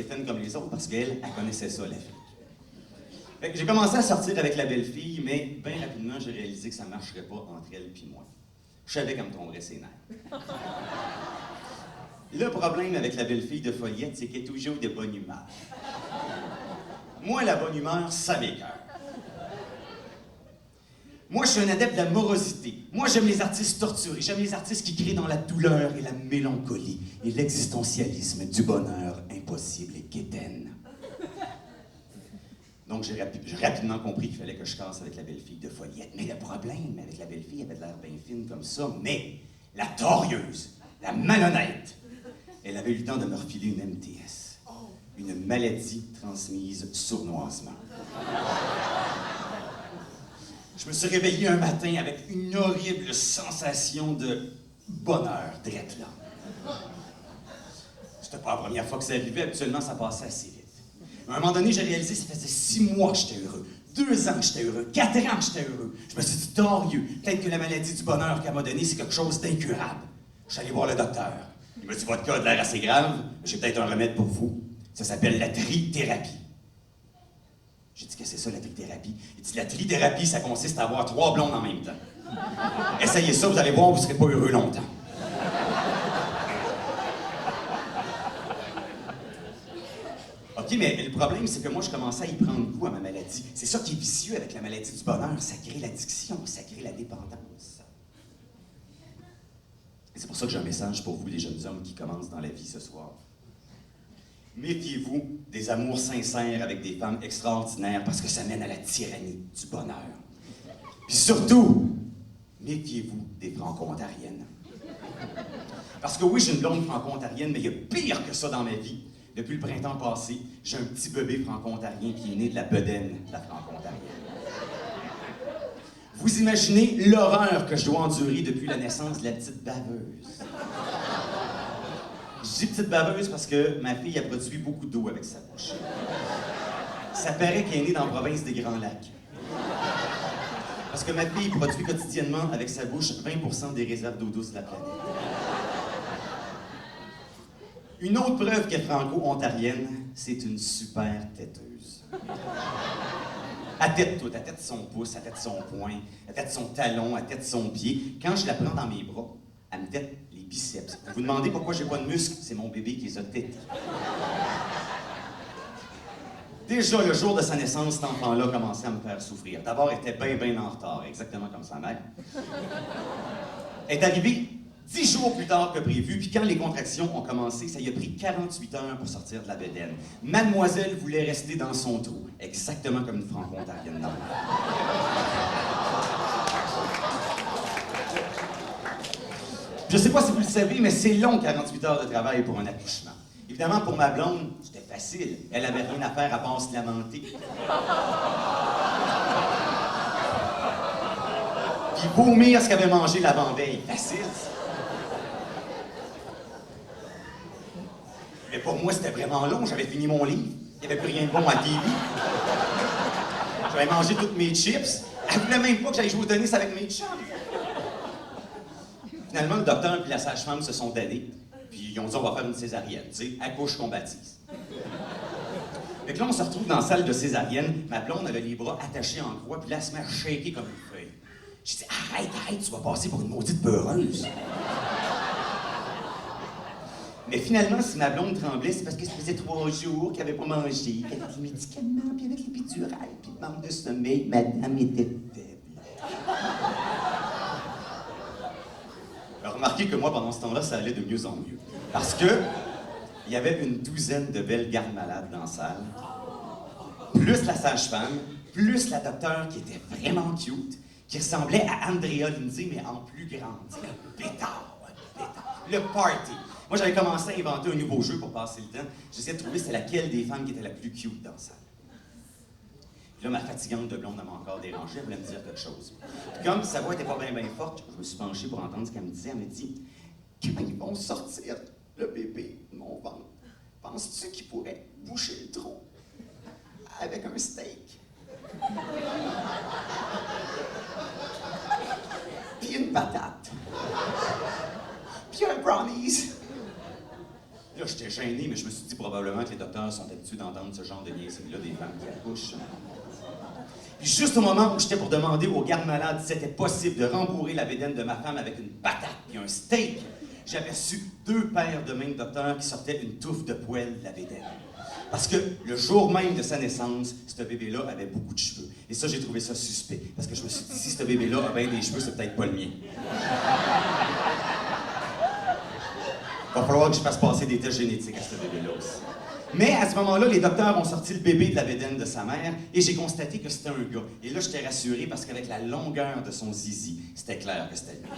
Étienne comme les autres parce qu'elle, elle connaissait ça, la fille. Fait que j'ai commencé à sortir avec la belle-fille, mais bien rapidement, j'ai réalisé que ça ne marcherait pas entre elle et moi. Je savais qu'elle me tomberait ses nerfs. Le problème avec la belle-fille de Foliette, c'est qu'elle est toujours de bonne humeur. Moi, la bonne humeur, ça m'écoeure. Moi, je suis un adepte de la morosité. Moi, j'aime les artistes torturés. J'aime les artistes qui créent dans la douleur et la mélancolie et l'existentialisme du bonheur impossible et quétaine. Donc, j'ai rapidement compris qu'il fallait que je casse avec la belle-fille de Foliette. Mais le problème avec la belle-fille, elle avait de l'air bien fine comme ça, mais la torieuse, la malhonnête, elle avait eu le temps de me refiler une MTS, une maladie transmise sournoisement. Je me suis réveillé un matin avec une horrible sensation de bonheur, drette là. C'était pas la première fois que ça arrivait, habituellement ça passait assez vite. À un moment donné, j'ai réalisé que ça faisait 6 mois que j'étais heureux, 2 ans que j'étais heureux, 4 ans que j'étais heureux. Je me suis dit, torieux, peut-être que la maladie du bonheur qu'elle m'a donné, c'est quelque chose d'incurable. Je suis allé voir le docteur. Il m'a dit, votre cas a l'air assez grave, j'ai peut-être un remède pour vous. Ça s'appelle la trithérapie. J'ai dit, qu'est-ce que c'est ça, la trithérapie? Il dit, la trithérapie, ça consiste à avoir 3 blondes en même temps. Essayez ça, vous allez voir, vous ne serez pas heureux longtemps. OK, mais le problème, c'est que moi, je commençais à y prendre goût à ma maladie. C'est ça qui est vicieux avec la maladie du bonheur. Ça crée l'addiction, ça crée la dépendance. Et c'est pour ça que j'ai un message pour vous, les jeunes hommes qui commencent dans la vie ce soir. Méfiez-vous des amours sincères avec des femmes extraordinaires parce que ça mène à la tyrannie du bonheur. Puis surtout, méfiez-vous des franco-ontariennes. Parce que oui, j'ai une blonde franco-ontarienne, mais il y a pire que ça dans ma vie. Depuis le printemps passé, j'ai un petit bébé franco-ontarien qui est né de la bedaine de la franco-ontarienne. Vous imaginez l'horreur que je dois endurer depuis la naissance de la petite baveuse. Je dis petite baveuse parce que ma fille a produit beaucoup d'eau avec sa bouche. Ça paraît qu'elle est née dans la province des Grands Lacs. Parce que ma fille produit quotidiennement avec sa bouche 20% des réserves d'eau douce de la planète. Une autre preuve qu'elle est franco-ontarienne, c'est une super têteuse. Elle tête tout, elle tête son pouce, elle tête son poing, elle tête son talon, elle tête son pied. Quand je la prends dans mes bras, elle me tête les biceps. Vous vous demandez pourquoi j'ai pas de muscles? C'est mon bébé qui les a têtés. Déjà, le jour de sa naissance, cet enfant-là commençait à me faire souffrir. D'abord, elle était bien en retard, exactement comme sa mère. Elle est arrivée 10 jours plus tard que prévu, puis quand les contractions ont commencé, ça y a pris 48 heures pour sortir de la bedaine. Mademoiselle voulait rester dans son trou, exactement comme une franco-ontarienne normale. Je sais pas si vous le savez, mais c'est long 48 heures de travail pour un accouchement. Évidemment, pour ma blonde, c'était facile. Elle avait rien à faire à part se lamenter. Puis vomir ce qu'elle avait mangé l'avant-veille. Facile, ça. Mais pour moi, c'était vraiment long. J'avais fini mon livre. Il n'y avait plus rien de bon à TV. J'avais mangé toutes mes chips. Elle voulait même pas que j'aille jouer au tennis avec mes chums. Finalement, le docteur et la sage-femme se sont donnés. Puis ils ont dit, on va faire une césarienne, tu sais, accouche qu'on baptise. Fait que là, on se retrouve dans la salle de césarienne. Ma blonde, elle a les bras attachés en croix, puis là, elle se met à shaker comme une feuille. J'ai dit, arrête, tu vas passer pour une maudite peureuse. Mais finalement, si ma blonde tremblait, c'est parce que ça faisait 3 jours qu'elle n'avait pas mangé, qu'elle avait des médicaments, puis avec l'épidurale, puis le manque de sommeil, madame était faible. Alors, remarquez que moi, pendant ce temps-là, ça allait de mieux en mieux. Parce que il y avait une douzaine de belles gardes malades dans la salle, plus la sage-femme, plus la docteure qui était vraiment cute, qui ressemblait à Andrea Lindsay, mais en plus grande. Le pétard, le pétard. Le party. Moi, j'avais commencé à inventer un nouveau jeu pour passer le temps. J'essayais de trouver c'était laquelle des femmes qui était la plus cute dans la salle. Puis là, ma fatigante de blonde m'a encore dérangé, elle voulait me dire quelque chose. Puis comme sa voix était pas bien forte, je me suis penché pour entendre ce qu'elle me disait. Elle me dit, quand ils vont sortir le bébé de mon ventre, penses-tu qu'ils pourraient boucher le trou avec un steak? Puis une patate. Puis un brownies. Là, j'étais gêné, mais je me suis dit, probablement que les docteurs sont habitués d'entendre ce genre de niaiseries-là des femmes qui accouchent. Puis juste au moment où j'étais pour demander aux gardes-malades si c'était possible de rembourrer la bédaine de ma femme avec une patate et un steak, j'ai aperçu 2 paires de mains de docteur qui sortaient une touffe de poêle de la bédaine. Parce que le jour même de sa naissance, ce bébé-là avait beaucoup de cheveux. Et ça, j'ai trouvé ça suspect. Parce que je me suis dit, si ce bébé-là a bien des cheveux, c'est peut-être pas le mien. Il va falloir que je fasse passer des tests génétiques à ce bébé-là aussi. Mais à ce moment-là, les docteurs ont sorti le bébé de la bédaine de sa mère et j'ai constaté que c'était un gars. Et là, j'étais rassuré parce qu'avec la longueur de son zizi, c'était clair que c'était lui.